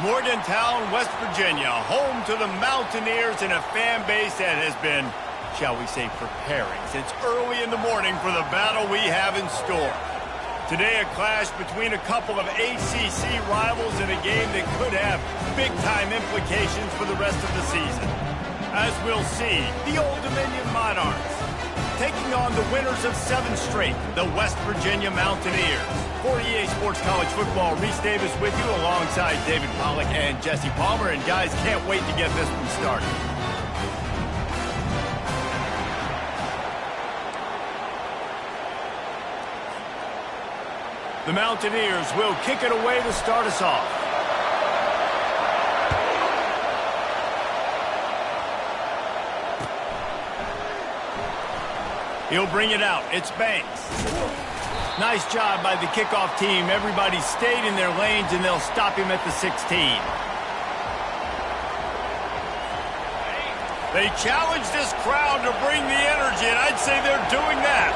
Morgantown, West Virginia, home to the Mountaineers and a fan base that has been, shall we say, preparing since early in the morning for the battle we have in store. Today, a clash between a couple of ACC rivals in a game that could have big-time implications for the rest of the season. As we'll see, the Old Dominion Monarchs taking on the winners of 7 straight, the West Virginia Mountaineers. For EA Sports College Football, Reese Davis with you alongside David Pollack and Jesse Palmer. And guys, can't wait to get this one started. The Mountaineers will kick it away to start us off. He'll bring it out. It's Banks. Nice job by the kickoff team. Everybody stayed in their lanes, and they'll stop him at the 16. They challenge this crowd to bring the energy, and I'd say they're doing that.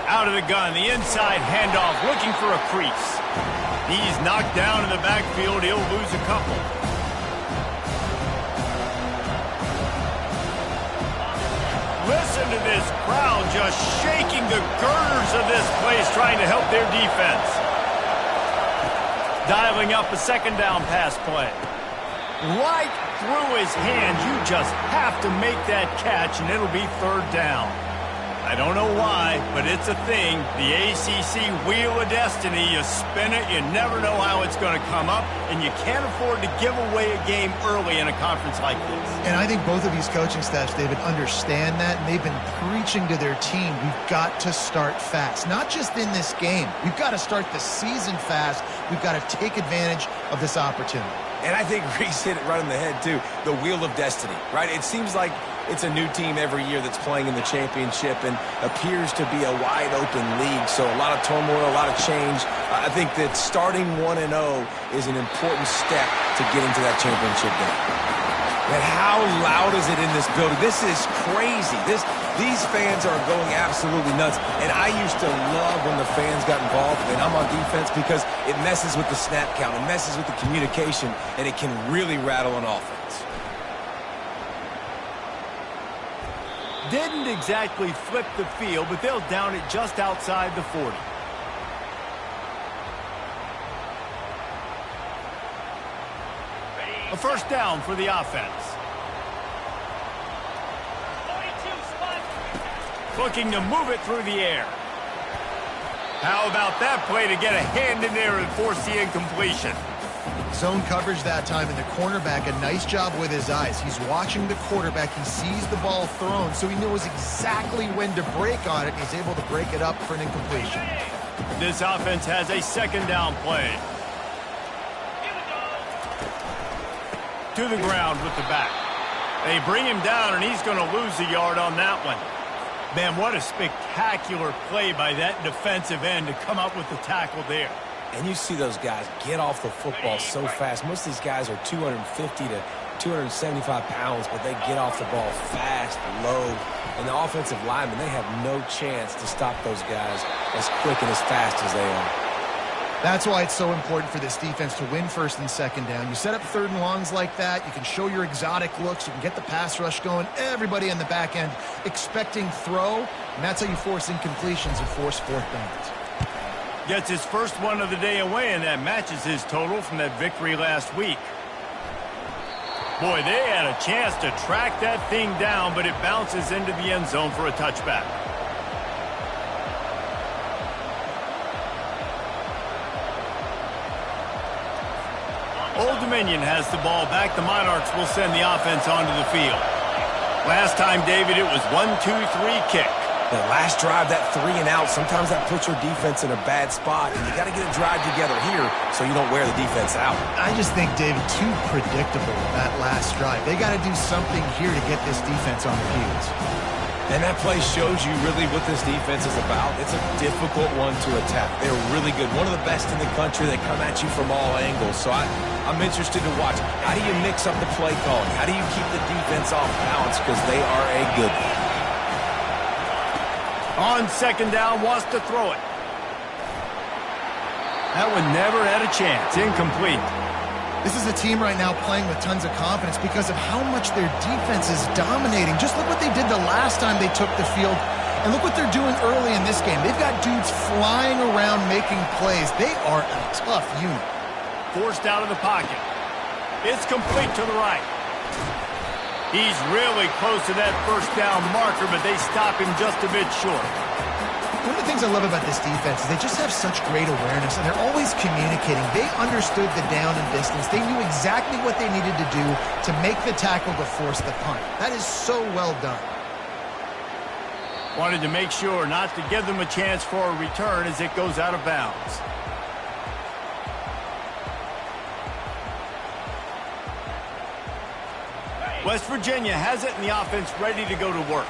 Out of the gun, the inside handoff, looking for a crease. He's knocked down in the backfield. He'll lose a couple. Listen to this crowd just shaking the girders of this place, trying to help their defense. Dialing up a second down pass play. Right through his hands. You just have to make that catch, and it'll be third down. I don't know why, but it's a thing. The ACC Wheel of Destiny, you spin it, you never know how it's going to come up, and you can't afford to give away a game early in a conference like this. And I think both of these coaching staffs, David, understand that, and they've been preaching to their team, we've got to start fast. Not just in this game. We've got to start the season fast. We've got to take advantage of this opportunity. And I think Reese hit it right on the head, too. The Wheel of Destiny, right? It seems like it's a new team every year that's playing in the championship and appears to be a wide-open league. So a lot of turmoil, a lot of change. I think that starting 1-0 is an important step to getting to that championship game. And how loud is it in this building? This is crazy. These fans are going absolutely nuts. And I used to love when the fans got involved, and I'm on defense, because it messes with the snap count. It messes with the communication, and it can really rattle an offense. Didn't exactly flip the field, but they'll down it just outside the 40. A first down for the offense. Looking to move it through the air. How about that play to get a hand in there and force the incompletion? Zone coverage that time, and the cornerback, a nice job with his eyes. He's watching the quarterback. He sees the ball thrown, so he knows exactly when to break on it. He's able to break it up for an incompletion. This offense has a second down play. To the ground with the back. They bring him down, and he's going to lose a yard on that one. Man, what a spectacular play by that defensive end to come up with the tackle there. And you see those guys get off the football so fast. Most of these guys are 250 to 275 pounds, but they get off the ball fast, low. And the offensive linemen, they have no chance to stop those guys as quick and as fast as they are. That's why it's so important for this defense to win first and second down. You set up third and longs like that, you can show your exotic looks, you can get the pass rush going, everybody on the back end expecting throw, and that's how you force incompletions and force fourth downs. Gets his first one of the day away, and that matches his total from that victory last week. Boy, they had a chance to track that thing down, but it bounces into the end zone for a touchback. Old Dominion has the ball back. The Monarchs will send the offense onto the field. Last time, David, it was 1-2-3 kick. The last drive, that 3 and out, sometimes that puts your defense in a bad spot, and you got to get a drive together here so you don't wear the defense out. I just think, David, too predictable that last drive. They got to do something here to get this defense on their heels. And that play shows you really what this defense is about. It's a difficult one to attack. They're really good. One of the best in the country. They come at you from all angles. So I'm interested to watch. How do you mix up the play calling? How do you keep the defense off balance? Because they are a good one. On second down, wants to throw it. That one never had a chance. Incomplete. This is a team right now playing with tons of confidence because of how much their defense is dominating. Just look what they did the last time they took the field, and look what they're doing early in this game. They've got dudes flying around making plays. They are a tough unit. Forced out of the pocket. It's complete to the right. He's really close to that first down marker, but they stop him just a bit short. One of the things I love about this defense is they just have such great awareness, and they're always communicating. They understood the down and distance. They knew exactly what they needed to do to make the tackle to force the punt. That is so well done. Wanted to make sure not to give them a chance for a return as it goes out of bounds. West Virginia has it, and the offense ready to go to work.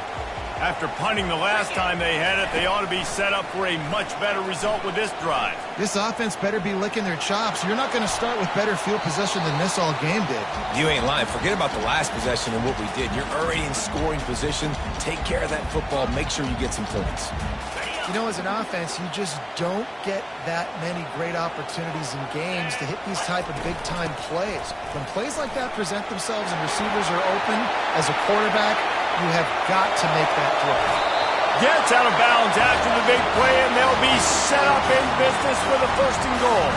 After punting the last time they had it, they ought to be set up for a much better result with this drive. This offense better be licking their chops. You're not going to start with better field possession than this all game did. You ain't lying. Forget about the last possession and what we did. You're already in scoring position. Take care of that football. Make sure you get some points. You know, as an offense, you just don't get that many great opportunities in games to hit these type of big-time plays. When plays like that present themselves and receivers are open, as a quarterback, you have got to make that throw. Gets out of bounds after the big play, and they'll be set up in business for the first and goal.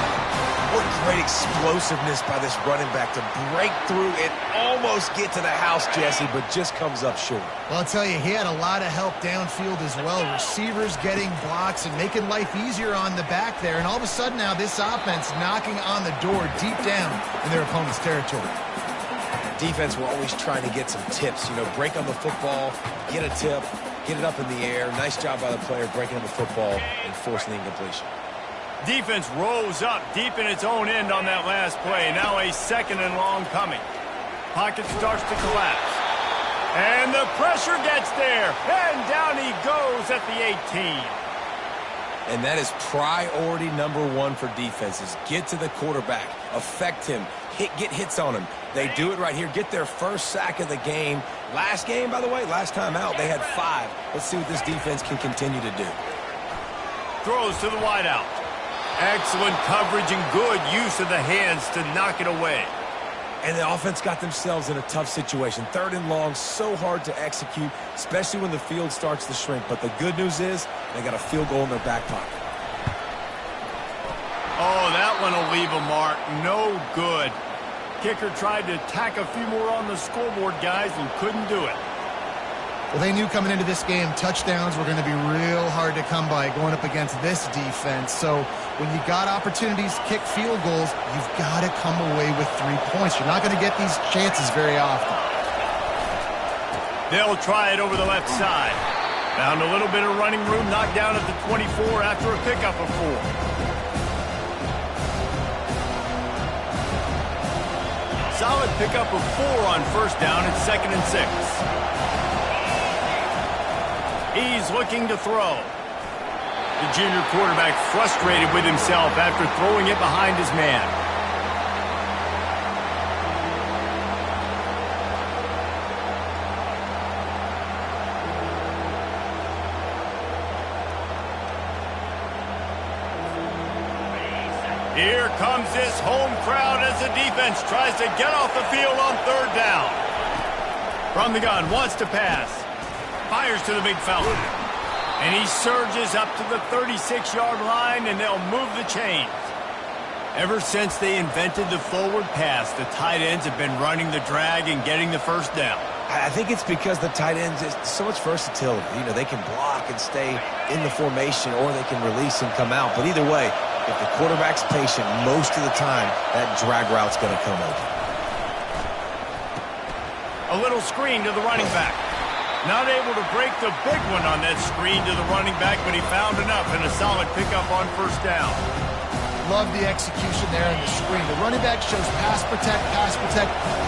What great explosiveness by this running back to break through and almost get to the house, Jesse, but just comes up short. Well, I'll tell you, he had a lot of help downfield as well. Receivers getting blocks and making life easier on the back there. And all of a sudden now this offense knocking on the door deep down in their opponent's territory. Defense, we're always trying to get some tips. You know, break on the football, get a tip, get it up in the air. Nice job by the player breaking on the football and forcing the incompletion. Defense rose up deep in its own end on that last play. Now a second and long coming. Pocket starts to collapse. And the pressure gets there. And down he goes at the 18. And that is priority number one for defenses. Get to the quarterback. Affect him. Get hits on him. They do it right here. Get their first sack of the game. Last game, by the way, last time out, they had 5. Let's see what this defense can continue to do. Throws to the wideout. Excellent coverage and good use of the hands to knock it away. And the offense got themselves in a tough situation. 3rd and long, so hard to execute, especially when the field starts to shrink. But the good news is they got a field goal in their back pocket. Oh, that one will leave a mark. No good. Kicker tried to tack a few more on the scoreboard, guys, and couldn't do it. Well, they knew coming into this game touchdowns were going to be real hard to come by going up against this defense. So when you got opportunities to kick field goals, you've got to come away with 3 points. You're not going to get these chances very often. They'll try it over the left side. Found a little bit of running room, knocked down at the 24 after a pickup of 4. Solid pickup of 4 on first down at 2nd and 6. He's looking to throw. The junior quarterback frustrated with himself after throwing it behind his man. Here comes this home crowd as the defense tries to get off the field on 3rd down. From the gun, wants to pass. Fires to the big fella. And he surges up to the 36-yard line, and they'll move the chains. Ever since they invented the forward pass, the tight ends have been running the drag and getting the first down. I think it's because the tight ends is so much versatility. You know, they can block and stay in the formation, or they can release and come out. But either way, if the quarterback's patient, most of the time, that drag route's going to come open. A little screen to the running back. Not able to break the big one on that screen to the running back, but he found enough and a solid pickup on first down. Love the execution there in the screen. The running back shows pass protect,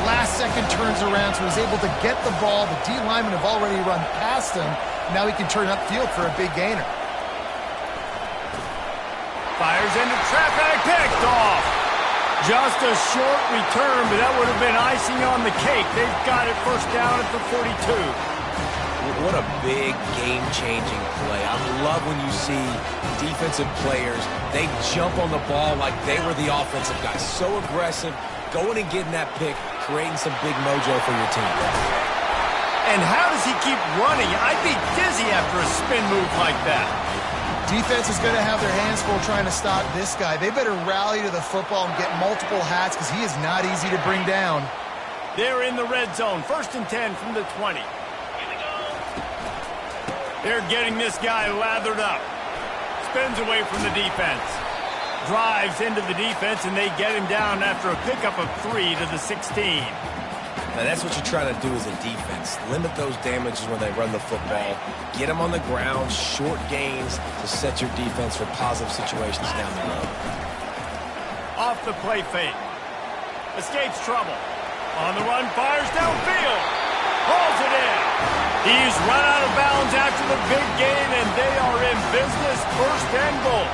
last second turns around, so he's able to get the ball. The D linemen have already run past him. Now he can turn upfield for a big gainer. Fires into traffic, picked off. Just a short return, but that would have been icing on the cake. They've got it first down at the 42. What a big game-changing play. I love when you see defensive players, they jump on the ball like they were the offensive guys. So aggressive, going and getting that pick, creating some big mojo for your team. And how does he keep running? I'd be dizzy after a spin move like that. Defense is going to have their hands full trying to stop this guy. They better rally to the football and get multiple hats because he is not easy to bring down. They're in the red zone. 1st and 10 from the 20. They're getting this guy lathered up. Spins away from the defense. Drives into the defense, and they get him down after a pickup of 3 to the 16. Now, that's what you try to do as a defense. Limit those damages when they run the football. Get them on the ground, short gains to set your defense for positive situations down the road. Off the play fake. Escapes trouble. On the run, fires downfield. Hauls it in. He's run out of bounds after the big gain, and they are in business. 1st and goal.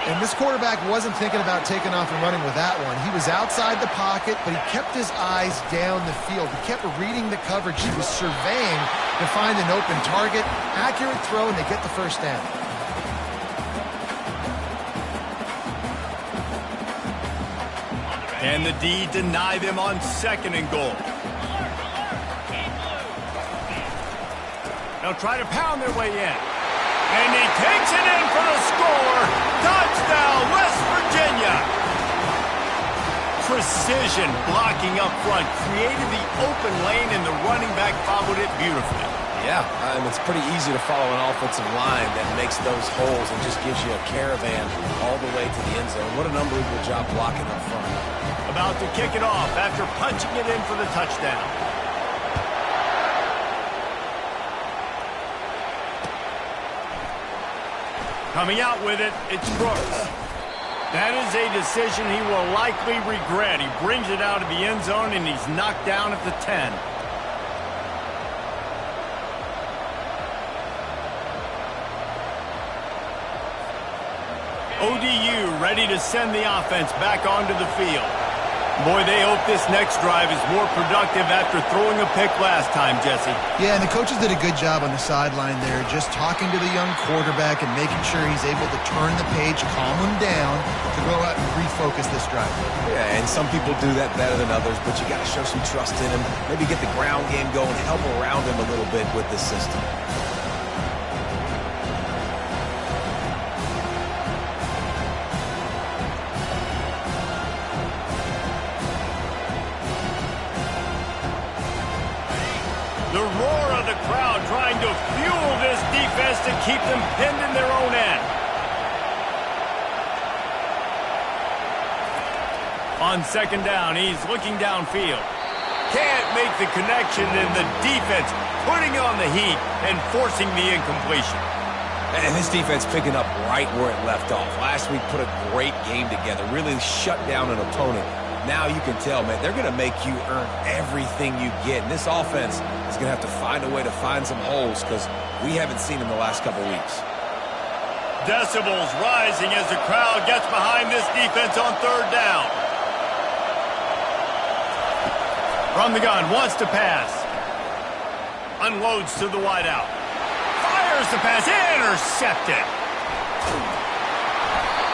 And this quarterback wasn't thinking about taking off and running with that one. He was outside the pocket, but he kept his eyes down the field. He kept reading the coverage. He was surveying to find an open target. Accurate throw, and they get the 1st down. And the D deny them on 2nd and goal. They'll try to pound their way in. And he takes it in for the score. Touchdown, West Virginia. Precision blocking up front. Created the open lane, and the running back followed it beautifully. Yeah, it's pretty easy to follow an offensive line that makes those holes and just gives you a caravan all the way to the end zone. What an unbelievable job blocking up front. About to kick it off after punching it in for the touchdown. Coming out with it, it's Brooks. That is a decision he will likely regret. He brings it out of the end zone, and he's knocked down at the 10. ODU ready to send the offense back onto the field. Boy, they hope this next drive is more productive after throwing a pick last time, Jesse. Yeah, and the coaches did a good job on the sideline there, just talking to the young quarterback and making sure he's able to turn the page, calm him down to go out and refocus this drive. Yeah, and some people do that better than others, but you got to show some trust in him. Maybe get the ground game going, help around him a little bit with this system. The roar of the crowd trying to fuel this defense to keep them pinned in their own end. On 2nd down, he's looking downfield. Can't make the connection, and the defense putting on the heat and forcing the incompletion. And this defense picking up right where it left off. Last week put a great game together, really shut down an opponent. Now you can tell, man, they're going to make you earn everything you get. And this offense is going to have to find a way to find some holes because we haven't seen them the last couple weeks. Decibels rising as the crowd gets behind this defense on 3rd down. From the gun, wants to pass. Unloads to the wideout. Fires the pass, intercepted.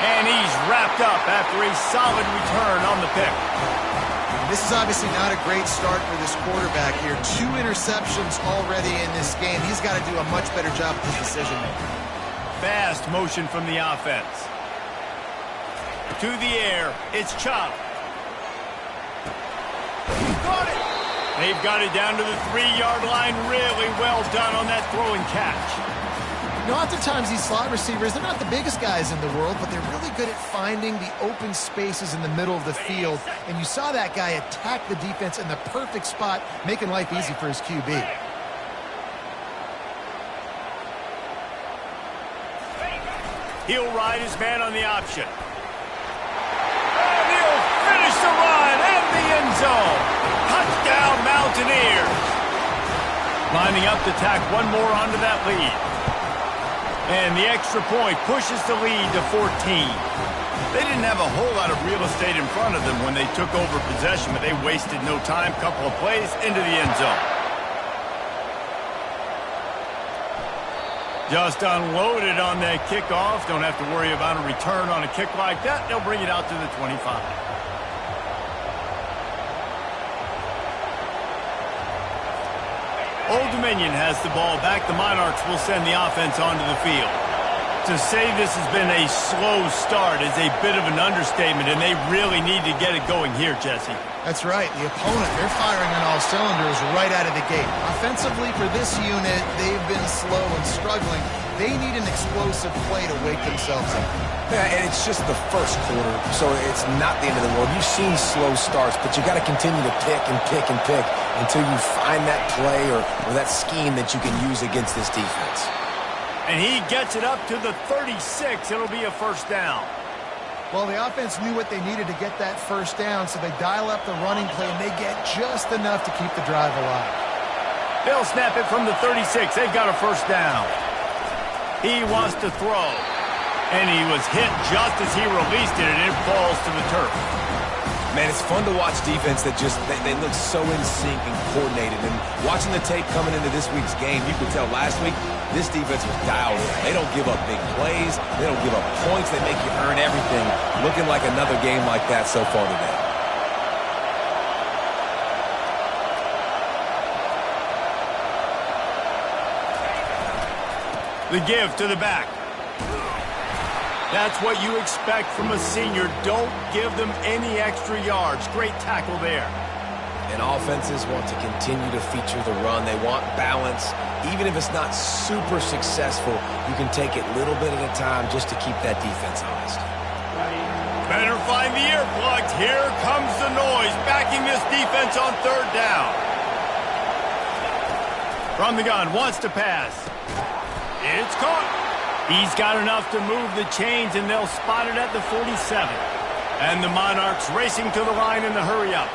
And he's wrapped up after a solid return on the pick. This is obviously not a great start for this quarterback here. 2 interceptions already in this game. He's got to do a much better job with his decision-making. Fast motion from the offense. To the air, it's Chop. Got it! They've got it down to the 3-yard line. Really well done on that throw and catch. You know, oftentimes these slot receivers, they're not the biggest guys in the world, but they're really good at finding the open spaces in the middle of the field. And you saw that guy attack the defense in the perfect spot, making life easy for his QB. He'll ride his man on the option. And he'll finish the run and the end zone. Touchdown, Mountaineers. Lining up to tack one more onto that lead. And the extra point pushes the lead to 14. They didn't have a whole lot of real estate in front of them when they took over possession, but they wasted no time. Couple of plays into the end zone. Just unloaded on that kickoff. Don't have to worry about a return on a kick like that. They'll bring it out to the 25. Old Dominion has the ball back. The Monarchs will send the offense onto the field. To say this has been a slow start is a bit of an understatement, and they really need to get it going here, Jesse. That's right. The opponent, they're firing on all cylinders right out of the gate. Offensively, for this unit, they've been slow and struggling. They need an explosive play to wake themselves up. Yeah, and it's just the first quarter, so it's not the end of the world. You've seen slow starts, but you got to continue to pick and pick and pick until you find that play or that scheme that you can use against this defense. And he gets it up to the 36. It'll be a first down. Well, the offense knew what they needed to get that first down, so they dial up the running play, and they get just enough to keep the drive alive. They'll snap it from the 36. They've got a first down. He wants to throw, and he was hit just as he released it, and it falls to the turf. Man, it's fun to watch defense that just, they look so in sync and coordinated. And watching the tape coming into this week's game, you could tell last week, this defense was dialed in. They don't give up big plays. They don't give up points. They make you earn everything. Looking like another game like that so far today. The give to the back. That's what you expect from a senior. Don't give them any extra yards. Great tackle there. And offenses want to continue to feature the run. They want balance. Even if it's not super successful, you can take it little bit at a time just to keep that defense honest. Better find the earplugs. Here comes the noise, backing this defense on third down. From the gun, wants to pass. It's caught. He's got enough to move the chains, and they'll spot it at the 47. And the Monarchs racing to the line in the hurry-up.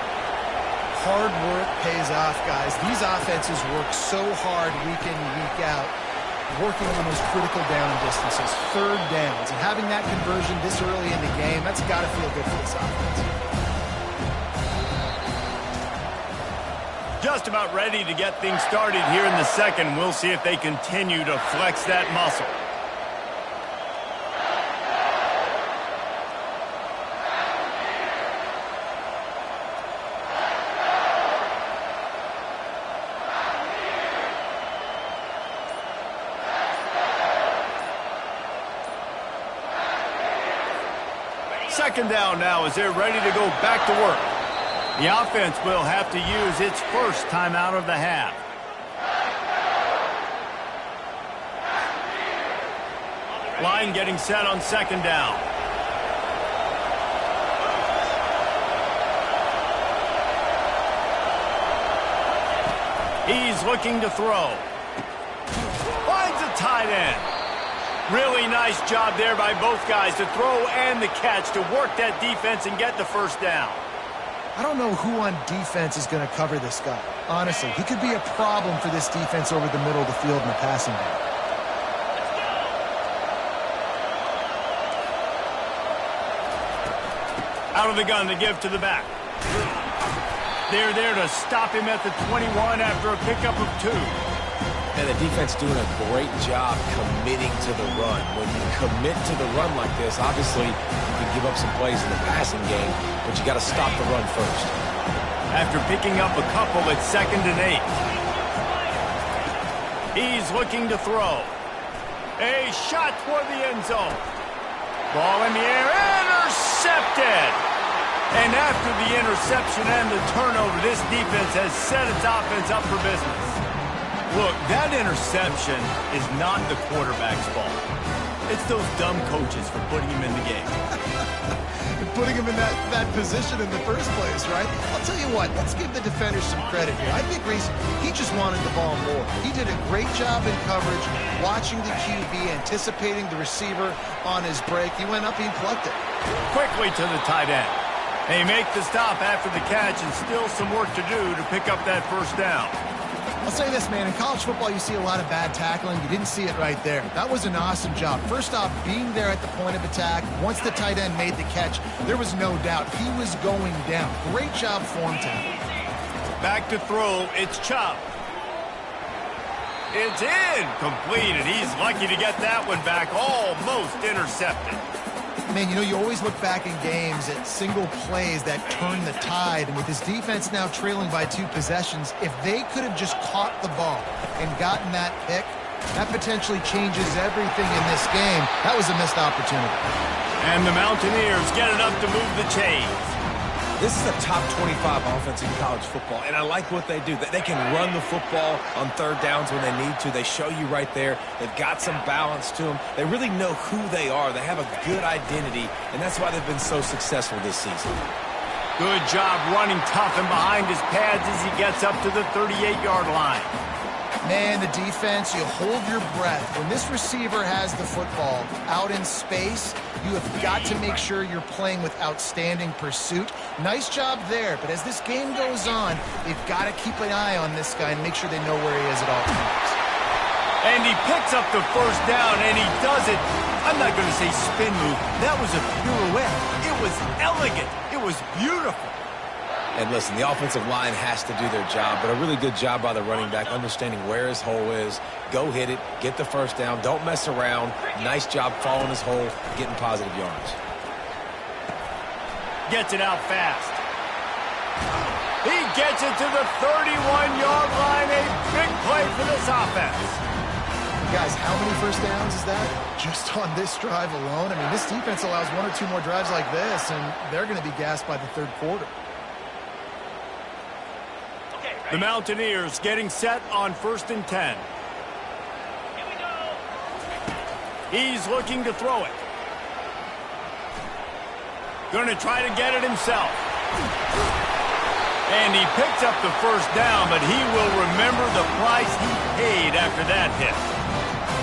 Hard work pays off, guys. These offenses work so hard week in, week out, working on those critical down distances, third downs, and having that conversion this early in the game, that's got to feel good for this offense. Just about ready to get things started here in the second. We'll see if they continue to flex that muscle. Second down now as they're ready to go back to work. The offense will have to use its first timeout of the half. Line getting set on second down. He's looking to throw. Finds a tight end. Really nice job there by both guys to throw and the catch to work that defense and get the first down. I don't know who on defense is going to cover this guy. Honestly, he could be a problem for this defense over the middle of the field in the passing game. Out of the gun to give to the back. They're there to stop him at the 21 after a pickup of 2. And the defense doing a great job committing to the run. When you commit to the run like this, obviously you can give up some plays in the passing game, but you got to stop the run first. After picking up a couple, it's 2nd and 8. He's looking to throw. A shot toward the end zone. Ball in the air, intercepted. And after the interception and the turnover, this defense has set its offense up for business. Look, that interception is not the quarterback's fault. It's those dumb coaches for putting him in the game. Putting him in that position in the first place, right? I'll tell you what, let's give the defenders some credit here. I think Reese, he just wanted the ball more. He did a great job in coverage, watching the QB, anticipating the receiver on his break. He went up, he plucked it. Quickly to the tight end. They make the stop after the catch, and still some work to do to pick up that first down. I'll say this, man. In college football, you see a lot of bad tackling. You didn't see it right there. That was an awesome job. First off, being there at the point of attack. Once the tight end made the catch, there was no doubt he was going down. Great job form tackle. Back to throw. It's Chubb. It's incomplete, and he's lucky to get that one back, almost intercepted. Man, you know, you always look back in games at single plays that turn the tide, and with his defense now trailing by 2 possessions, if they could have just caught the ball and gotten that pick, that potentially changes everything in this game. That was a missed opportunity. And the Mountaineers get enough to move the chains. This is a top 25 offense in college football, and I like what they do. They can run the football on third downs when they need to. They show you right there. They've got some balance to them. They really know who they are. They have a good identity, and that's why they've been so successful this season. Good job running tough and behind his pads as he gets up to the 38-yard line. Man, the defense, you hold your breath. When this receiver has the football out in space, you have got to make sure you're playing with outstanding pursuit. Nice job there, but as this game goes on, they've got to keep an eye on this guy and make sure they know where he is at all times. And he picks up the first down, and he does it. I'm not going to say spin move. That was a pirouette. It was elegant. It was beautiful. And listen, the offensive line has to do their job, but a really good job by the running back, understanding where his hole is. Go hit it, get the first down, don't mess around. Nice job following his hole, getting positive yards. Gets it out fast. He gets it to the 31-yard line. A big play for this offense. Guys, how many first downs is that? Just on this drive alone? I mean, this defense allows 1 or 2 more drives like this, and they're going to be gassed by the third quarter. The Mountaineers getting set on 1st and 10. Here we go. He's looking to throw it. Going to try to get it himself. And he picks up the first down, but he will remember the price he paid after that hit.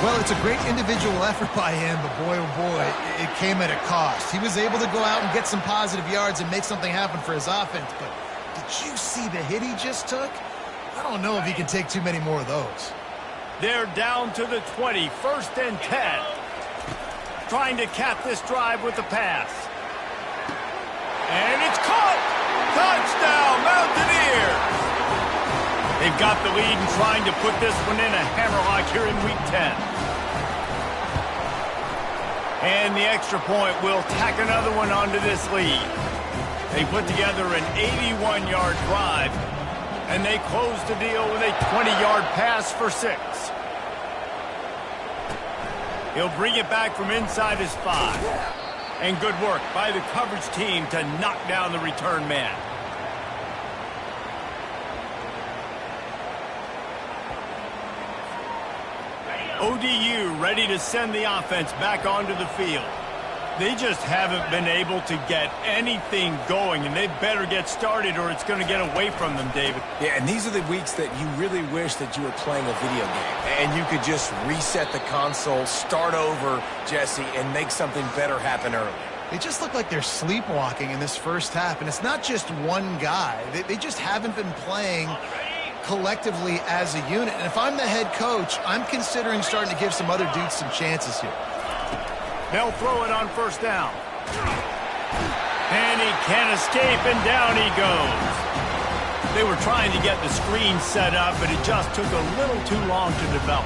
Well, it's a great individual effort by him, but boy, oh boy, it came at a cost. He was able to go out and get some positive yards and make something happen for his offense, but did you see the hit he just took? I don't know if he can take too many more of those. They're down to the 20, 1st and 10. Trying to cap this drive with the pass. And it's caught! Touchdown, Mountaineers! They've got the lead and trying to put this one in a hammerlock here in Week 10. And the extra point will tack another one onto this lead. They put together an 81-yard drive, and they close the deal with a 20-yard pass for 6. He'll bring it back from inside his 5. And good work by the coverage team to knock down the return man. ODU ready to send the offense back onto the field. They just haven't been able to get anything going, and they better get started or it's going to get away from them, David. Yeah, and these are the weeks that you really wish that you were playing a video game and you could just reset the console, start over, Jesse, and make something better happen early. They just look like they're sleepwalking in this first half, and it's not just one guy. They just haven't been playing collectively as a unit. And if I'm the head coach, I'm considering starting to give some other dudes some chances here. They'll throw it on 1st down. And he can't escape, and down he goes. They were trying to get the screen set up, but it just took a little too long to develop.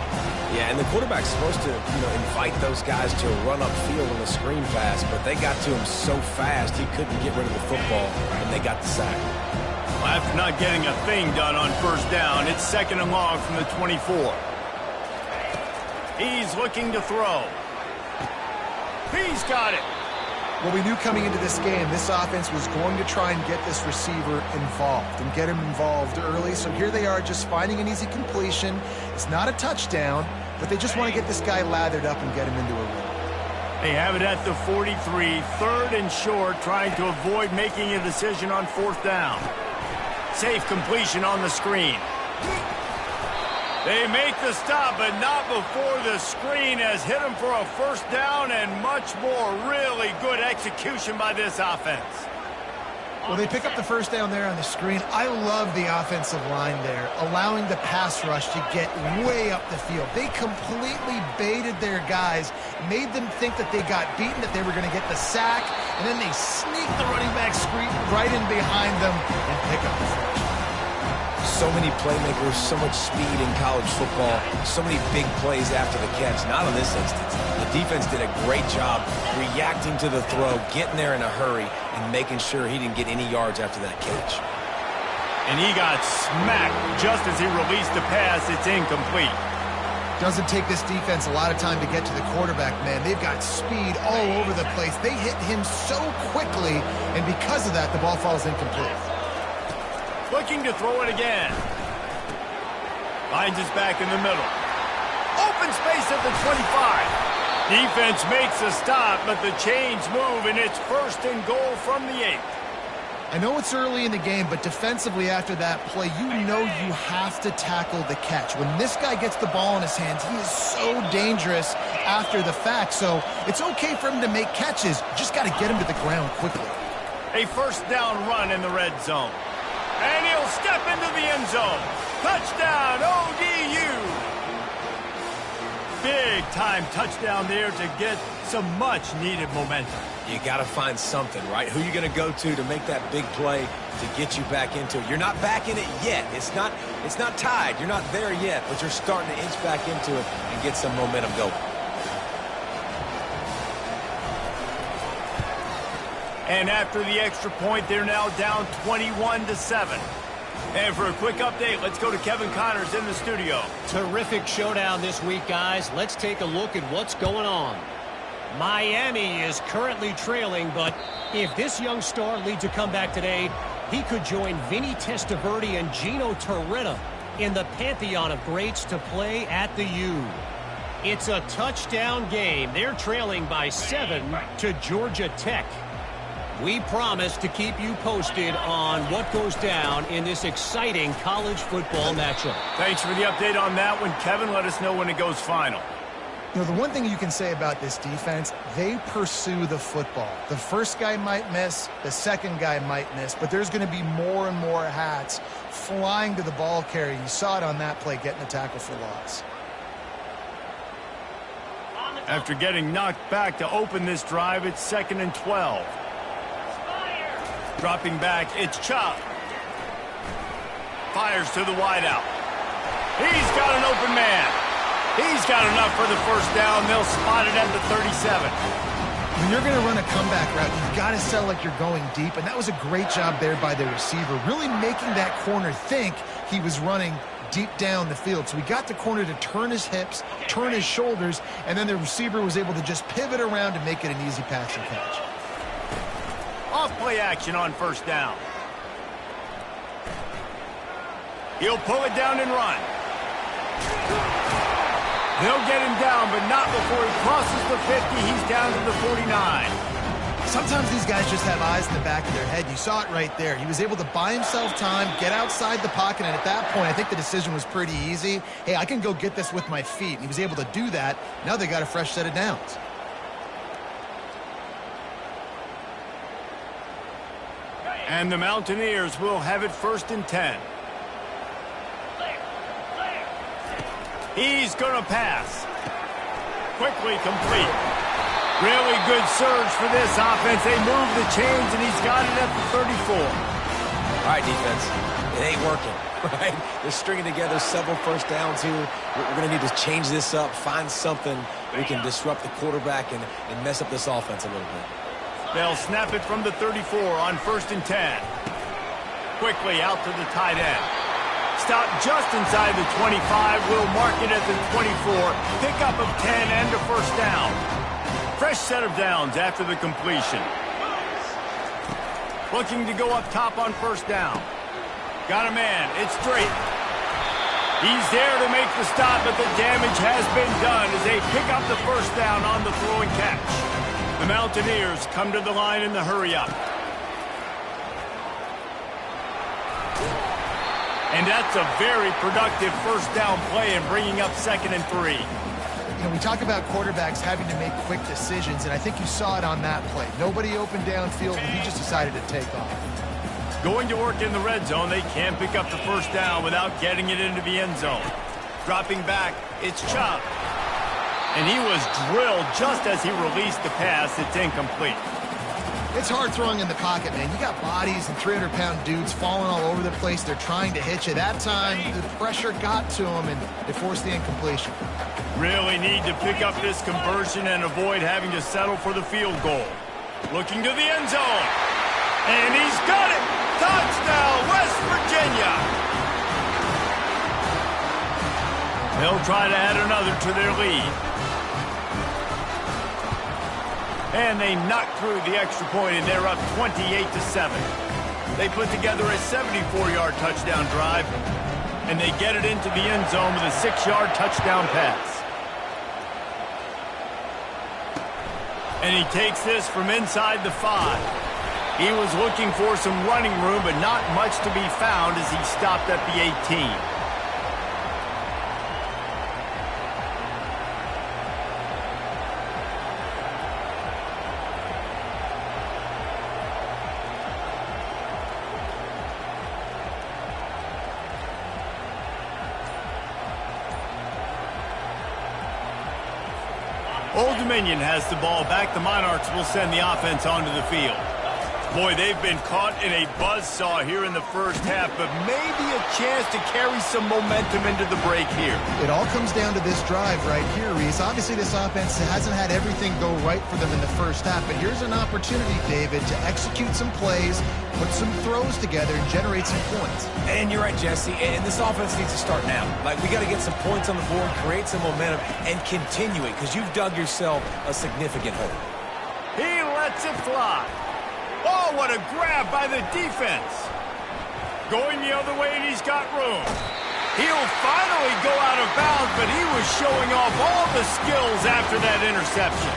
Yeah, and the quarterback's supposed to, invite those guys to run upfield on the screen pass, but they got to him so fast he couldn't get rid of the football, and they got the sack. Well, after not getting a thing done on 1st down, it's 2nd and long from the 24. He's looking to throw. He's got it. Well, we knew coming into this game, this offense was going to try and get this receiver involved and get him involved early. So here they are just finding an easy completion. It's not a touchdown, but they just want to get this guy lathered up and get him into a rhythm. They have it at the 43, 3rd and short, trying to avoid making a decision on 4th down. Safe completion on the screen. They make the stop, but not before the screen has hit them for a 1st down and much more. Really good execution by this offense. Well, they pick up the 1st down there on the screen. I love the offensive line there, allowing the pass rush to get way up the field. They completely baited their guys, made them think that they got beaten, that they were going to get the sack, and then they sneak the running back screen right in behind them and pick up the first. So many playmakers, so much speed in college football, so many big plays after the catch. Not in this instance. The defense did a great job reacting to the throw, getting there in a hurry, and making sure he didn't get any yards after that catch. And he got smacked just as he released the pass. It's incomplete. Doesn't take this defense a lot of time to get to the quarterback, man. They've got speed all over the place. They hit him so quickly, and because of that, the ball falls incomplete. Looking to throw it again. Finds his back in the middle. Open space at the 25. Defense makes a stop, but the chains move, and it's 1st and goal from the 8. I know it's early in the game, but defensively after that play, you know you have to tackle the catch. When this guy gets the ball in his hands, he is so dangerous after the fact. So it's okay for him to make catches. You just got to get him to the ground quickly. A 1st down run in the red zone. And he'll step into the end zone. Touchdown, ODU. Big-time touchdown there to get some much-needed momentum. You got to find something, right? Who are you going to go to make that big play to get you back into it? You're not back in it yet. It's not tied. You're not there yet, but you're starting to inch back into it and get some momentum going. And after the extra point, they're now down 21-7. And for a quick update, let's go to Kevin Connors in the studio. Terrific showdown this week, guys. Let's take a look at what's going on. Miami is currently trailing, but if this young star leads a comeback today, he could join Vinny Testaverde and Gino Torretta in the pantheon of greats to play at the U. It's a touchdown game. They're trailing by 7 to Georgia Tech. We promise to keep you posted on what goes down in this exciting college football matchup. Thanks for the update on that one, Kevin. Let us know when it goes final. You know, the one thing you can say about this defense, they pursue the football. The first guy might miss, the second guy might miss, but there's going to be more and more hats flying to the ball carrier. You saw it on that play, getting the tackle for loss. After getting knocked back to open this drive, it's 2nd and 12. Dropping back, it's Chubb. Fires to the wideout. He's got an open man. He's got enough for the 1st down. They'll spot it at the 37. When you're going to run a comeback route, you've got to sell like you're going deep, and that was a great job there by the receiver, really making that corner think he was running deep down the field. So he got the corner to turn his hips, turn his shoulders, and then the receiver was able to just pivot around and make it an easy pass and catch. Off-play action on 1st down. He'll pull it down and run. They'll get him down, but not before he crosses the 50. He's down to the 49. Sometimes these guys just have eyes in the back of their head. You saw it right there. He was able to buy himself time, get outside the pocket, and at that point, I think the decision was pretty easy. Hey, I can go get this with my feet. He was able to do that. Now they got a fresh set of downs. And the Mountaineers will have it 1st and 10. He's going to pass. Quickly complete. Really good surge for this offense. They move the chains, and he's got it at the 34. All right, defense. It ain't working, right? They're stringing together several 1st downs here. We're going to need to change this up, find something we can disrupt the quarterback and mess up this offense a little bit. They'll snap it from the 34 on 1st and 10. Quickly out to the tight end. Stop just inside the 25. We'll mark it at the 24. Pickup of 10 and a 1st down. Fresh set of downs after the completion. Looking to go up top on 1st down. Got a man. It's Drake. He's there to make the stop, but the damage has been done as they pick up the 1st down on the throw and catch. The Mountaineers come to the line in the hurry-up. And that's a very productive 1st down play and bringing up 2nd and 3. You know, we talk about quarterbacks having to make quick decisions, and I think you saw it on that play. Nobody opened downfield, and he just decided to take off. Going to work in the red zone, they can't pick up the 1st down without getting it into the end zone. Dropping back, it's Chubb. And he was drilled just as he released the pass. It's incomplete. It's hard throwing in the pocket, man. You got bodies and 300-pound dudes falling all over the place. They're trying to hit you. That time, the pressure got to them, and they forced the incompletion. Really need to pick up this conversion and avoid having to settle for the field goal. Looking to the end zone. And he's got it! Touchdown, West Virginia! They'll try to add another to their lead. And they knock through the extra point, and they're up 28-7. They put together a 74-yard touchdown drive, and they get it into the end zone with a 6-yard touchdown pass. And he takes this from inside the 5. He was looking for some running room, but not much to be found as he stopped at the 18. Old Dominion has the ball back. The Monarchs will send the offense onto the field. Boy, they've been caught in a buzzsaw here in the first half, but maybe a chance to carry some momentum into the break here. It all comes down to this drive right here, Reese. Obviously, this offense hasn't had everything go right for them in the first half, but here's an opportunity, David, to execute some plays, put some throws together, and generate some points. And you're right, Jesse, and this offense needs to start now. Like, we got to get some points on the board, create some momentum, and continue it, because you've dug yourself a significant hole. He lets it fly. Oh, what a grab by the defense. Going the other way, and he's got room. He'll finally go out of bounds, but he was showing off all the skills after that interception.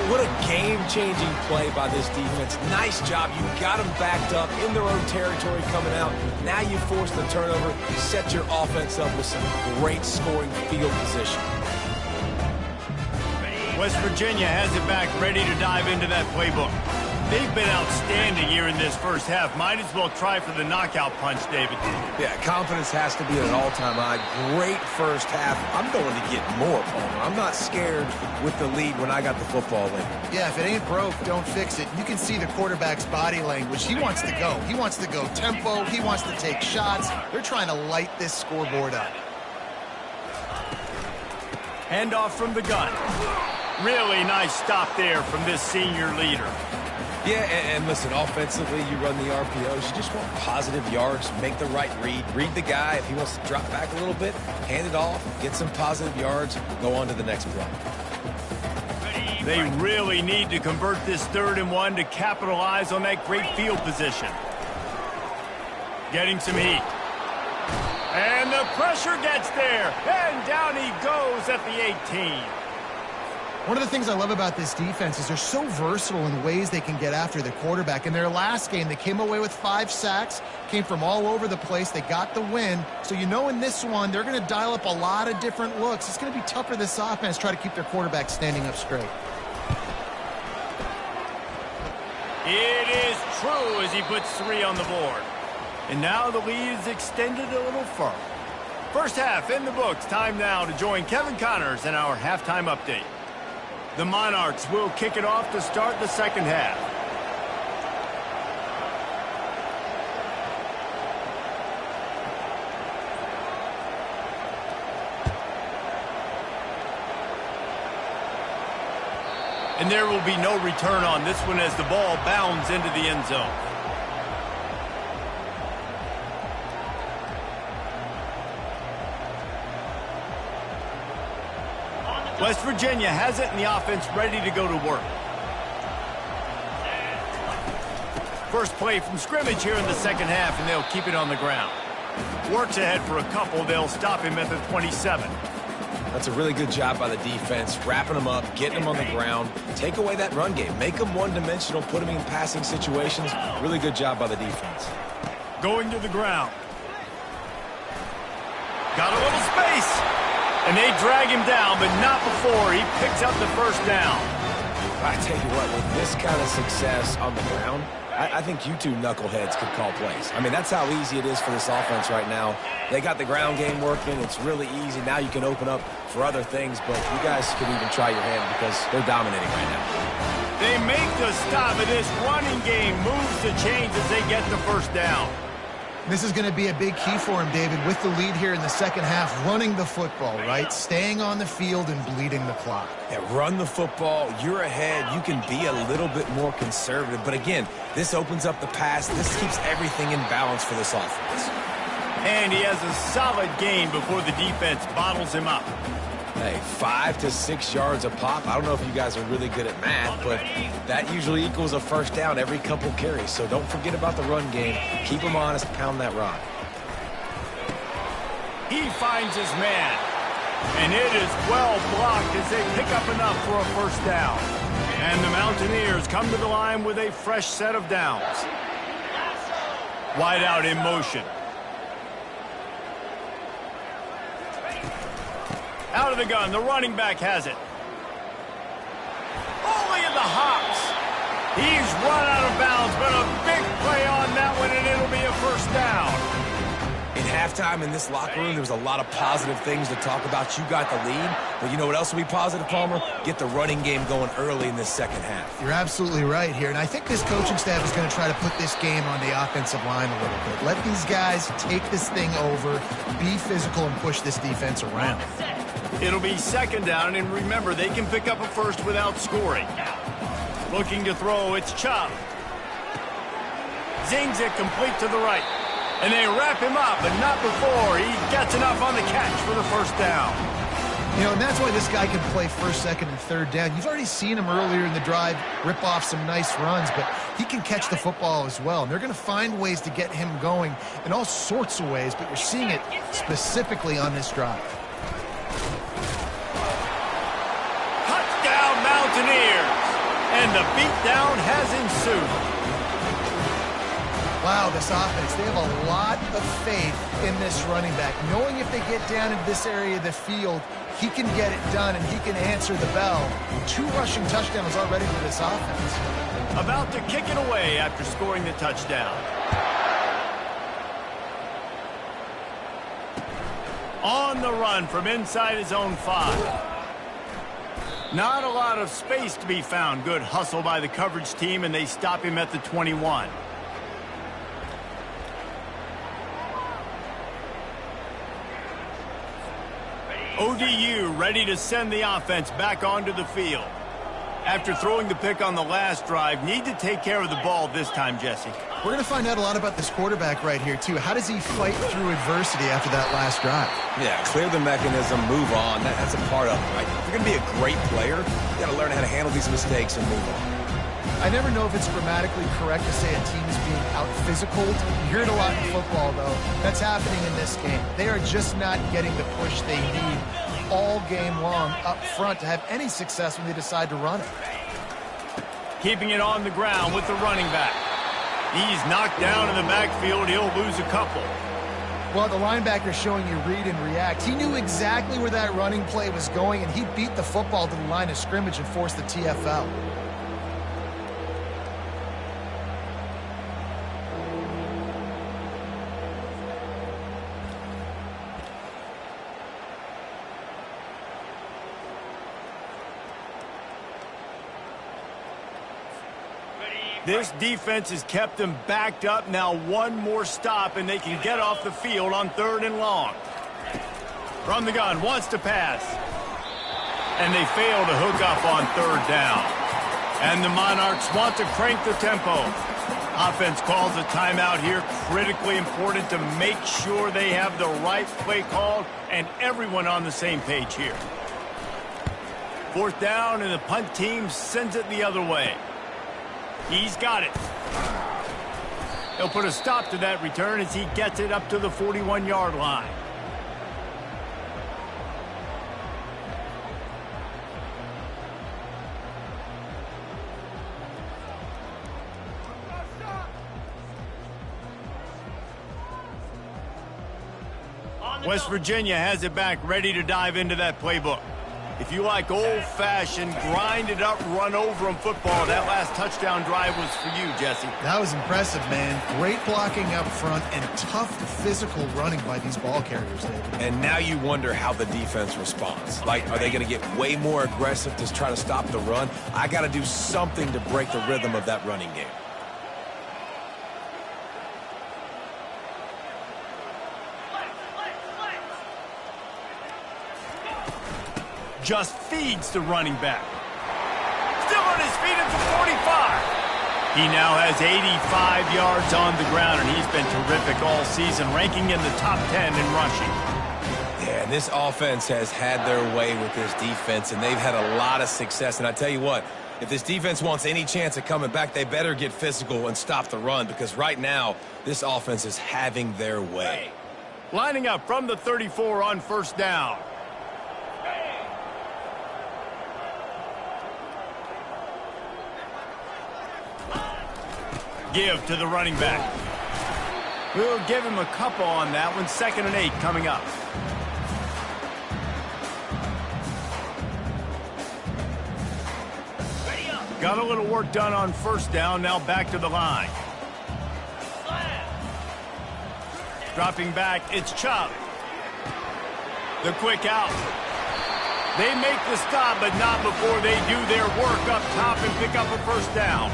What a game-changing play by this defense. Nice job. You got them backed up in their own territory coming out. Now you force the turnover. You set your offense up with some great scoring field position. West Virginia has it back, ready to dive into that playbook. They've been outstanding here in this first half. Might as well try for the knockout punch, David. Yeah, confidence has to be at an all-time high. Great first half. I'm going to get more, Palmer. I'm not scared with the lead when I got the football in. Yeah, if it ain't broke, don't fix it. You can see the quarterback's body language. He wants to go. He wants to go tempo. He wants to take shots. They're trying to light this scoreboard up. Handoff from the gun. Really nice stop there from this senior leader. Yeah, and listen, offensively, you run the RPOs. You just want positive yards, make the right read. Read the guy. If he wants to drop back a little bit, hand it off, get some positive yards, go on to the next play. They really need to convert this 3rd and 1 to capitalize on that great field position. Getting some heat. And the pressure gets there. And down he goes at the 18. One of the things I love about this defense is they're so versatile in ways they can get after the quarterback. In their last game, they came away with 5 sacks, came from all over the place. They got the win. So you know in this one, they're going to dial up a lot of different looks. It's going to be tough for this offense to try to keep their quarterback standing up straight. It is true as he puts 3 on the board. And now the lead is extended a little further. First half in the books. Time now to join Kevin Connors in our halftime update. The Monarchs will kick it off to start the second half. And there will be no return on this one as the ball bounds into the end zone. West Virginia has it, and the offense ready to go to work. First play from scrimmage here in the second half, and they'll keep it on the ground. Works ahead for a couple. They'll stop him at the 27. That's a really good job by the defense, wrapping them up, getting them on the ground. Take away that run game. Make them one-dimensional, put them in passing situations. Really good job by the defense. Going to the ground. Got a little space. And they drag him down, but not before he picks up the first down. I tell you what, with this kind of success on the ground, I think you two knuckleheads could call plays. I mean, that's how easy it is for this offense right now. They got the ground game working. It's really easy. Now you can open up for other things, but you guys could even try your hand because they're dominating right now. They make the stop, and this running game moves the chains as they get the first down. This is going to be a big key for him, David, with the lead here in the second half, running the football, right? Staying on the field and bleeding the clock. Yeah, run the football. You're ahead. You can be a little bit more conservative. But again, this opens up the pass. This keeps everything in balance for this offense. And he has a solid gain before the defense bottles him up. Hey, 5 to 6 yards a pop. I don't know if you guys are really good at math, but that usually equals a first down every couple carries. So don't forget about the run game. Keep them honest. Pound that rock. He finds his man. And it is well blocked as they pick up enough for a first down. And the Mountaineers come to the line with a fresh set of downs. Wide out in motion. Out of the gun, the running back has it. Only in the hops. He's run out of bounds, but a big play on that one, and it'll be a first down. In halftime in this locker room, there was a lot of positive things to talk about. You got the lead, but you know what else will be positive, Palmer? Get the running game going early in this second half. You're absolutely right here, and I think this coaching staff is going to try to put this game on the offensive line a little bit. Let these guys take this thing over, be physical, and push this defense around. It'll be second down, and remember, they can pick up a first without scoring. Looking to throw, it's Chubb. Zings it complete to the right. And they wrap him up, but not before he gets enough on the catch for the first down. You know, and that's why this guy can play first, second, and third down. You've already seen him earlier in the drive rip off some nice runs, but he can catch the football as well. And they're going to find ways to get him going in all sorts of ways, but you're seeing it specifically on this drive. Touchdown, Mountaineers! And the beatdown has ensued. Wow, this offense, they have a lot of faith in this running back. Knowing if they get down into this area of the field, he can get it done and he can answer the bell. 2 rushing touchdowns already for this offense. About to kick it away after scoring the touchdown. On the run from inside his own 5. Not a lot of space to be found. Good hustle by the coverage team, and they stop him at the 21. ODU ready to send the offense back onto the field. After throwing the pick on the last drive, need to take care of the ball this time, Jesse. We're going to find out a lot about this quarterback right here, too. How does he fight through adversity after that last drive? Yeah, clear the mechanism, move on. That's a part of it, right? If you're going to be a great player, you got to learn how to handle these mistakes and move on. I never know if it's grammatically correct to say a team is being out-physicaled. You hear it a lot in football, though. That's happening in this game. They are just not getting the push they need all game long up front to have any success when they decide to run it. Keeping it on the ground with the running back. He's knocked down in the backfield. He'll lose a couple. Well, the linebacker's showing you read and react. He knew exactly where that running play was going, and he beat the football to the line of scrimmage and forced the TFL. This defense has kept them backed up. Now one more stop, and they can get off the field on 3rd and long. From the gun, wants to pass. And they fail to hook up on 3rd down. And the Monarchs want to crank the tempo. Offense calls a timeout here. Critically important to make sure they have the right play called and everyone on the same page here. 4th down, and the punt team sends it the other way. He's got it. He'll put a stop to that return as he gets it up to the 41-yard line. West Virginia has it back, ready to dive into that playbook. If you like old-fashioned, grinded-up, run-over-'em football, that last touchdown drive was for you, Jesse. That was impressive, man. Great blocking up front and tough physical running by these ball carriers, David. And now you wonder how the defense responds. Like, are they going to get way more aggressive to try to stop the run? I got to do something to break the rhythm of that running game. Just feeds the running back. Still on his feet at the 45. He now has 85 yards on the ground, and he's been terrific all season, ranking in the top 10 in rushing. Yeah, this offense has had their way with this defense, and they've had a lot of success. And I tell you what, if this defense wants any chance of coming back, they better get physical and stop the run, because right now, this offense is having their way. Lining up from the 34 on first down. Give to the running back. We'll give him a couple on that one. 2nd and 8 coming up. Got a little work done on first down. Now back to the line. Dropping back, it's Chubb. The quick out. They make the stop, but not before they do their work up top and pick up a first down.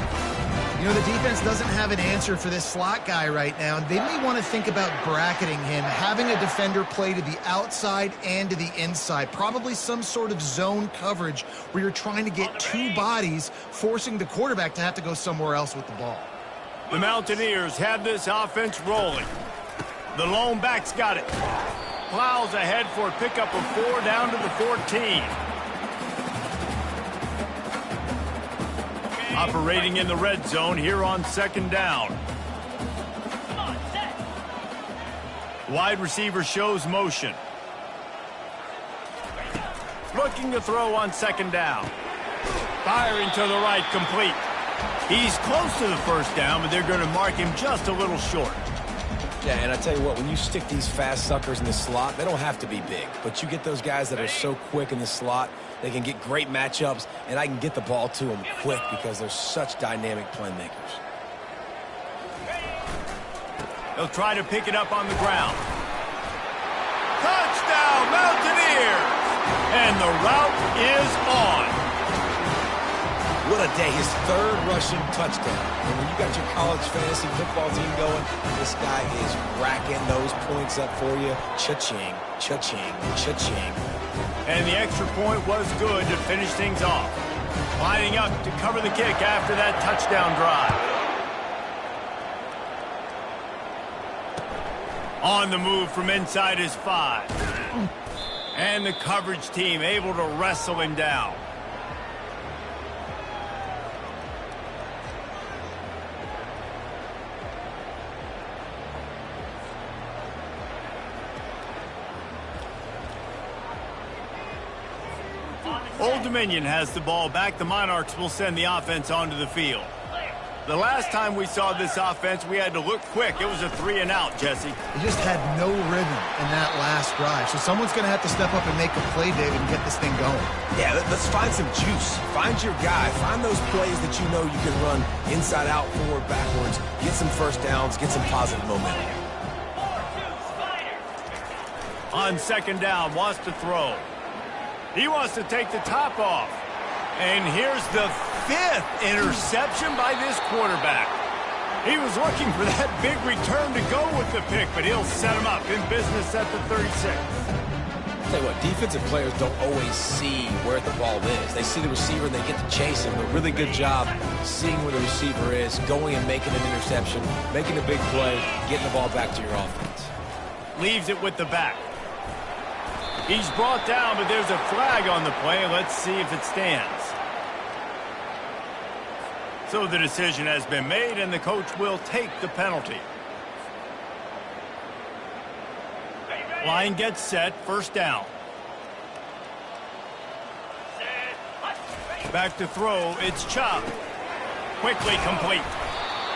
You know, the defense doesn't have an answer for this slot guy right now. They may want to think about bracketing him, having a defender play to the outside and to the inside. Probably some sort of zone coverage where you're trying to get two bodies, forcing the quarterback to have to go somewhere else with the ball. The Mountaineers have this offense rolling. The lone back's got it. Plows ahead for a pickup of 4 down to the 14. Operating in the red zone here on 2nd down. Wide receiver shows motion. Looking to throw on 2nd down. Firing to the right, complete. He's close to the first down, but they're going to mark him just a little short. Yeah, and I tell you what, when you stick these fast suckers in the slot, they don't have to be big. But you get those guys that are so quick in the slot, they can get great matchups, and I can get the ball to them quick because they're such dynamic playmakers. They'll try to pick it up on the ground. Touchdown, Mountaineers! And the route is on. What a day, his 3rd rushing touchdown. And when you got your college fantasy football team going, this guy is racking those points up for you. Cha-ching, cha-ching, cha-ching. And the extra point was good to finish things off. Lining up to cover the kick after that touchdown drive. On the move from inside his 5. And the coverage team able to wrestle him down. Old Dominion has the ball back. The Monarchs will send the offense onto the field. The last time we saw this offense, we had to look quick. It was a 3 and out, Jesse. They just had no rhythm in that last drive. So someone's going to have to step up and make a play, David, and get this thing going. Yeah, let's find some juice. Find your guy. Find those plays that you know you can run inside out, forward, backwards. Get some first downs. Get some positive momentum. On 2nd down, wants to throw. He wants to take the top off. And here's the 5th interception by this quarterback. He was looking for that big return to go with the pick, but he'll set him up in business at the 36. Tell you what, defensive players don't always see where the ball is. They see the receiver and they get to chase him. A really good job seeing where the receiver is, going and making an interception, making a big play, getting the ball back to your offense. Leaves it with the back. He's brought down, but there's a flag on the play. Let's see if it stands. So the decision has been made, and the coach will take the penalty. Line gets set, first down. Back to throw, it's Chubb. Quickly complete.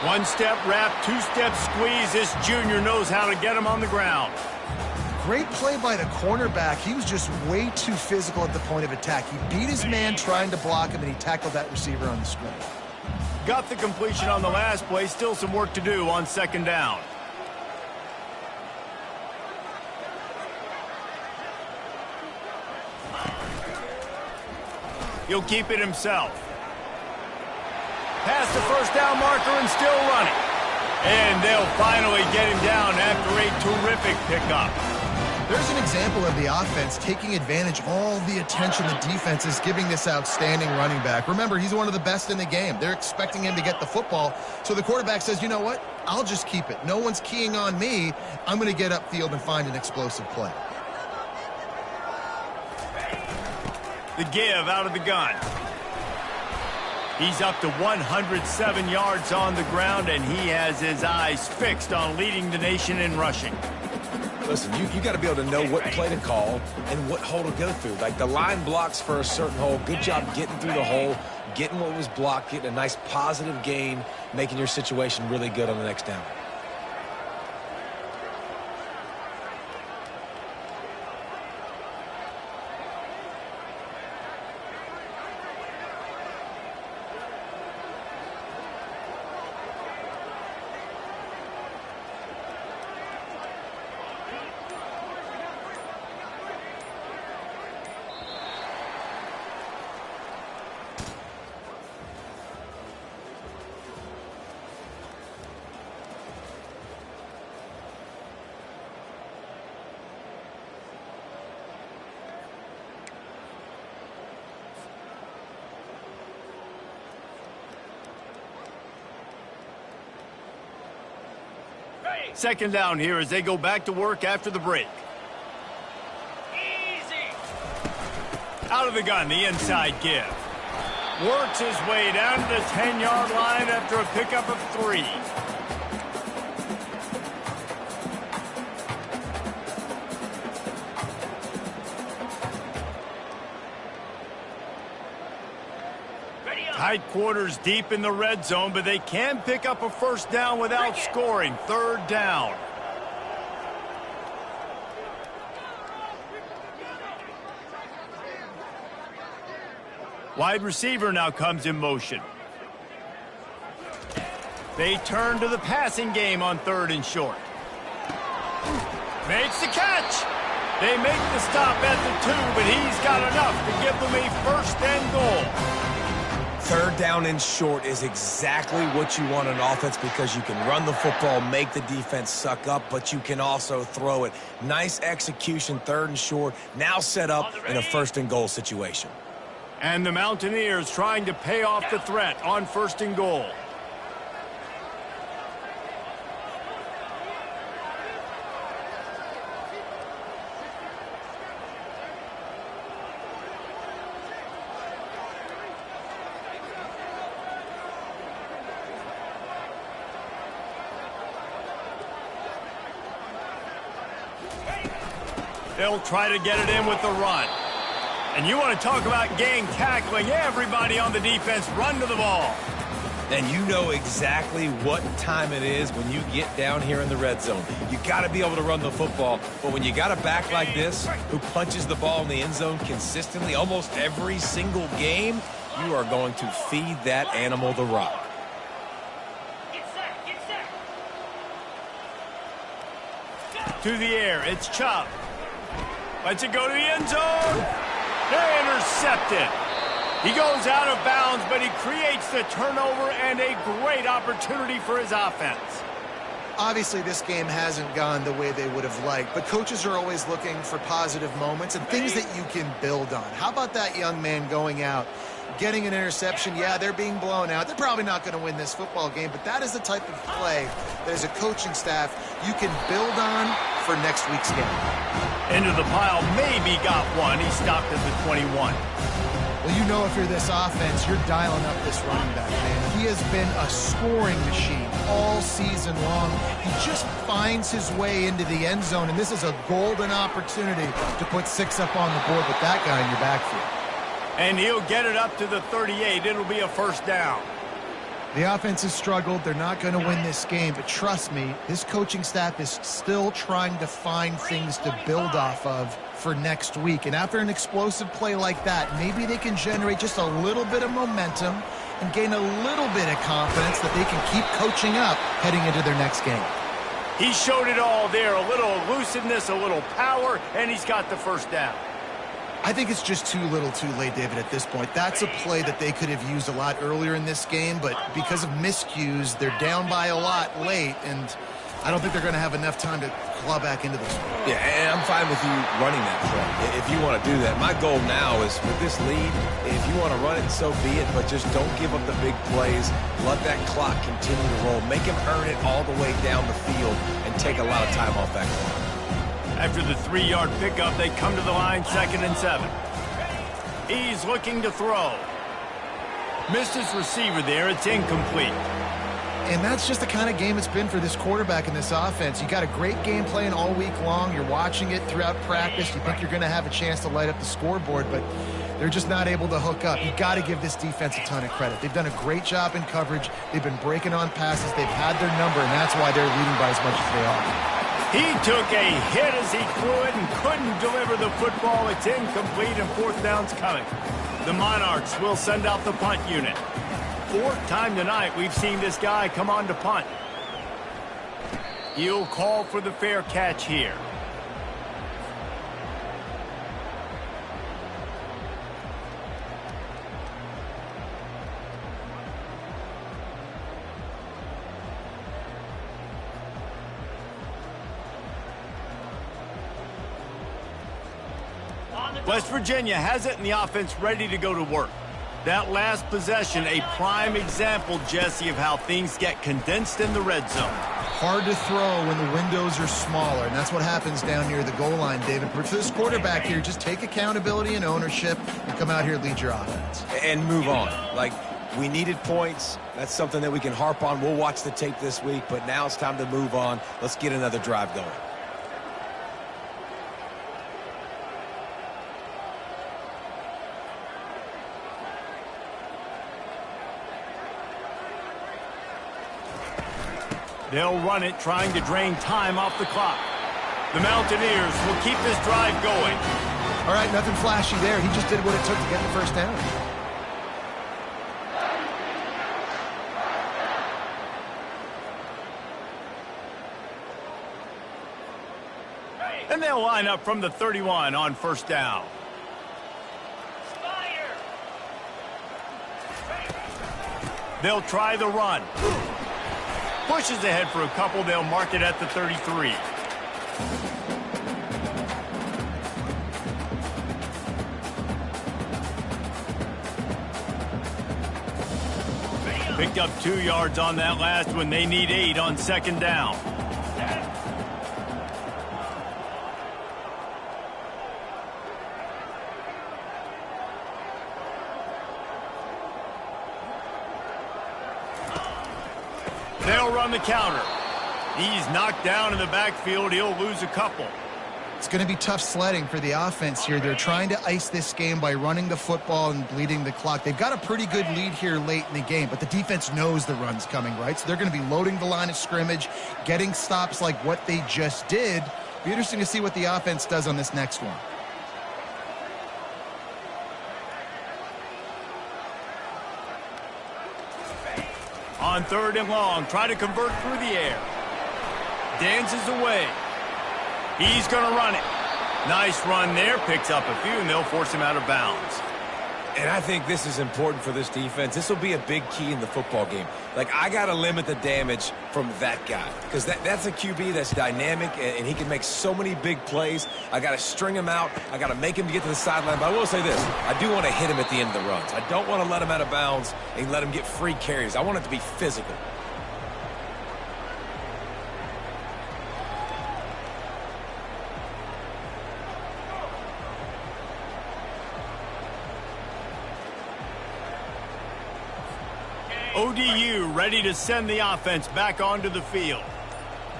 One step wrap, 2-step squeeze. This junior knows how to get him on the ground. Great play by the cornerback. He was just way too physical at the point of attack. He beat his man trying to block him, and he tackled that receiver on the screen. Got the completion on the last play. Still some work to do on second down. He'll keep it himself. Past the first down marker and still running. And they'll finally get him down after a terrific pickup. There's an example of the offense taking advantage of all the attention the defense is giving this outstanding running back. Remember, he's one of the best in the game. They're expecting him to get the football. So the quarterback says, you know what? I'll just keep it. No one's keying on me. I'm going to get upfield and find an explosive play. The give out of the gun. He's up to 107 yards on the ground, and he has his eyes fixed on leading the nation in rushing. Listen, you got to be able to know what play to call and what hole to go through. Like the line blocks for a certain hole. Good job getting through the hole, getting what was blocked, getting a nice positive gain, making your situation really good on the next down. Second down here as they go back to work after the break. Easy. Out of the gun, the inside give. Works his way down to the 10-yard line after a pickup of 3. Tight quarters deep in the red zone, but they can pick up a first down without scoring. Third down. Wide receiver now comes in motion. They turn to the passing game on 3rd and short. Makes the catch. They make the stop at the 2, but he's got enough to give them a first and goal. 3rd down and short is exactly what you want on offense because you can run the football, make the defense suck up, but you can also throw it. Nice execution, 3rd and short, now set up in a first and goal situation. And the Mountaineers trying to pay off the threat on 1st and goal. They'll try to get it in with the run. And you want to talk about gang tackling. Everybody on the defense run to the ball. And you know exactly what time it is when you get down here in the red zone. You got to be able to run the football. But when you got a back like this who punches the ball in the end zone consistently almost every single game, you are going to feed that animal the rock. To the air, it's Chubb. Lets it go to the end zone. They intercept it. He goes out of bounds, but he creates the turnover and a great opportunity for his offense. Obviously, this game hasn't gone the way they would have liked, but coaches are always looking for positive moments and things that you can build on. How about that young man going out, getting an interception? Yeah, they're being blown out. They're probably not going to win this football game, but that is the type of play that as a coaching staff you can build on for next week's game. Into the pile, maybe got one. He stopped at the 21. Well, you know if you're this offense, you're dialing up this running back, man. He has been a scoring machine all season long. He just finds his way into the end zone, and this is a golden opportunity to put 6 up on the board with that guy in your backfield. And he'll get it up to the 38. It'll be a first down. The offense has struggled. They're not going to win this game, but trust me, this coaching staff is still trying to find things to build off of for next week. And after an explosive play like that, maybe they can generate just a little bit of momentum and gain a little bit of confidence that they can keep coaching up heading into their next game. He showed it all there, a little elusiveness, a little power, and he's got the first down. I think it's just too little too late, David, at this point. That's a play that they could have used a lot earlier in this game, but because of miscues, they're down by a lot late, and I don't think they're going to have enough time to claw back into this one. Yeah, and I'm fine with you running that play if you want to do that. My goal now is with this lead, if you want to run it, so be it, but just don't give up the big plays. Let that clock continue to roll. Make him earn it all the way down the field and take a lot of time off that clock. After the 3-yard pickup, they come to the line, 2nd and 7. He's looking to throw. Missed his receiver there. It's incomplete. And that's just the kind of game it's been for this quarterback in this offense. You got a great game plan all week long. You're watching it throughout practice. You think you're going to have a chance to light up the scoreboard, but they're just not able to hook up. You got to give this defense a ton of credit. They've done a great job in coverage. They've been breaking on passes. They've had their number, and that's why they're leading by as much as they are. He took a hit as he could and couldn't deliver the football. It's incomplete, and 4th down's coming. The Monarchs will send out the punt unit. 4th time tonight we've seen this guy come on to punt. He'll call for the fair catch here. West Virginia has it and the offense ready to go to work. That last possession, a prime example, Jesse, of how things get condensed in the red zone. Hard to throw when the windows are smaller, and that's what happens down near the goal line, David. But for this quarterback here, just take accountability and ownership and come out here and lead your offense. And move on. Like, we needed points. That's something that we can harp on. We'll watch the tape this week, but now it's time to move on. Let's get another drive going. They'll run it, trying to drain time off the clock. The Mountaineers will keep this drive going. All right, nothing flashy there. He just did what it took to get the first down. And they'll line up from the 31 on 1st down. They'll try the run. Pushes ahead for a couple. They'll mark it at the 33. Picked up 2 yards on that last one. They need 8 on 2nd down. They'll run the counter. He's knocked down in the backfield. He'll lose a couple. It's going to be tough sledding for the offense here. They're trying to ice this game by running the football and bleeding the clock. They've got a pretty good lead here late in the game, but the defense knows the run's coming, right? So they're going to be loading the line of scrimmage, getting stops like what they just did. Be interesting to see what the offense does on this next one. On 3rd and long, try to convert through the air. Dances away. He's going to run it. Nice run there. Picks up a few, and they'll force him out of bounds. And I think this is important for this defense. This will be a big key in the football game. Like, I got to limit the damage from that guy because that's a QB that's dynamic, and he can make so many big plays. I got to string him out. I got to make him get to the sideline. But I will say this. I do want to hit him at the end of the runs. I don't want to let him out of bounds and let him get free carries. I want it to be physical. ODU ready to send the offense back onto the field.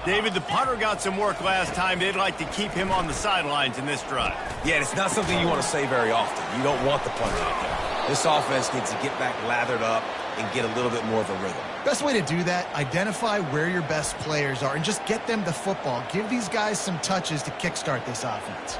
David, the punter got some work last time. They'd like to keep him on the sidelines in this drive. Yeah, and it's not something you want to say very often. You don't want the punter out there. This offense needs to get back lathered up, and get a little bit more of a rhythm. Best way to do that, identify where your best players are and just get them the football. Give these guys some touches to kickstart this offense.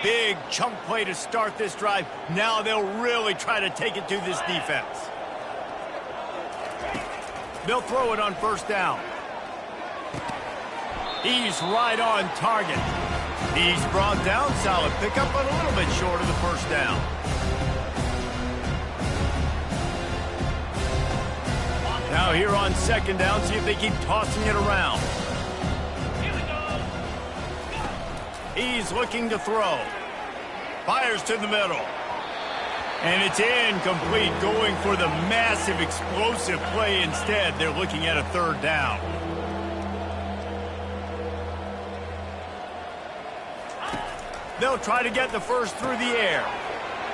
Big chunk play to start this drive. Now they'll really try to take it to this defense. They'll throw it on first down. He's right on target. He's brought down. Solid pickup, but a little bit short of the first down. Now here on second down, see if they keep tossing it around. He's looking to throw. Fires to the middle. And it's incomplete, going for the massive explosive play instead. They're looking at a third down. They'll try to get the first through the air.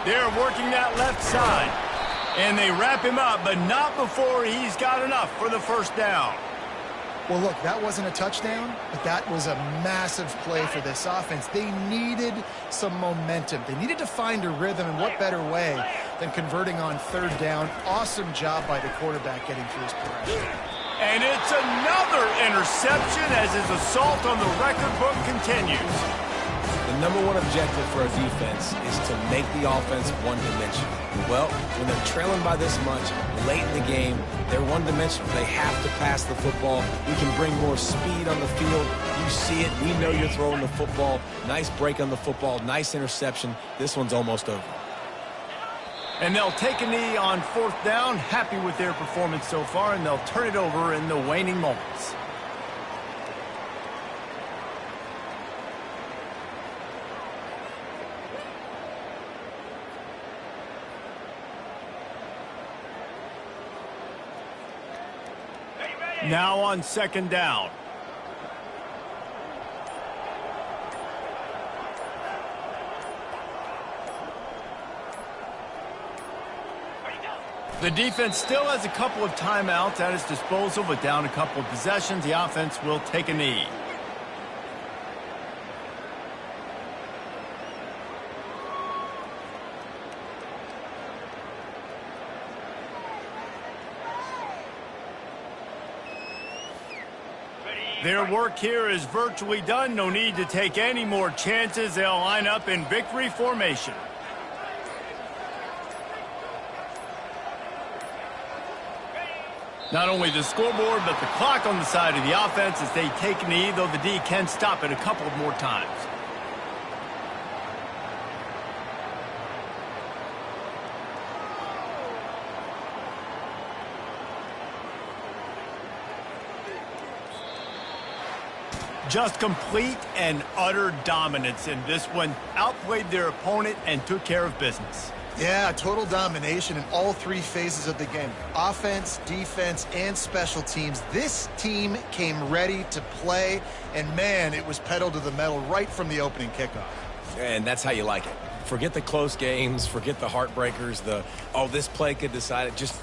They're working that left side. And they wrap him up, but not before he's got enough for the first down. Well, look, that wasn't a touchdown, but that was a massive play for this offense. They needed some momentum. They needed to find a rhythm, and what better way than converting on third down. Awesome job by the quarterback getting through his progression. And it's another interception as his assault on the record book continues. The number one objective for a defense is to make the offense one-dimensional. Well, when they're trailing by this much, late in the game, they're one-dimensional. They have to pass the football. We can bring more speed on the field. You see it. We know you're throwing the football. Nice break on the football. Nice interception. This one's almost over. And they'll take a knee on fourth down. Happy with their performance so far, and they'll turn it over in the waning moments. Now on second down. The defense still has a couple of timeouts at its disposal, but down a couple of possessions, the offense will take a knee. Their work here is virtually done. No need to take any more chances. They'll line up in victory formation. Not only the scoreboard, but the clock on the side of the offense as they take a knee, though the D can stop it a couple of more times. Just complete and utter dominance in this one. Outplayed their opponent and took care of business. Yeah, total domination in all three phases of the game. Offense, defense, and special teams. This team came ready to play, and man, it was pedal to the metal right from the opening kickoff. And that's how you like it. Forget the close games, forget the heartbreakers, oh, this play could decide it. Just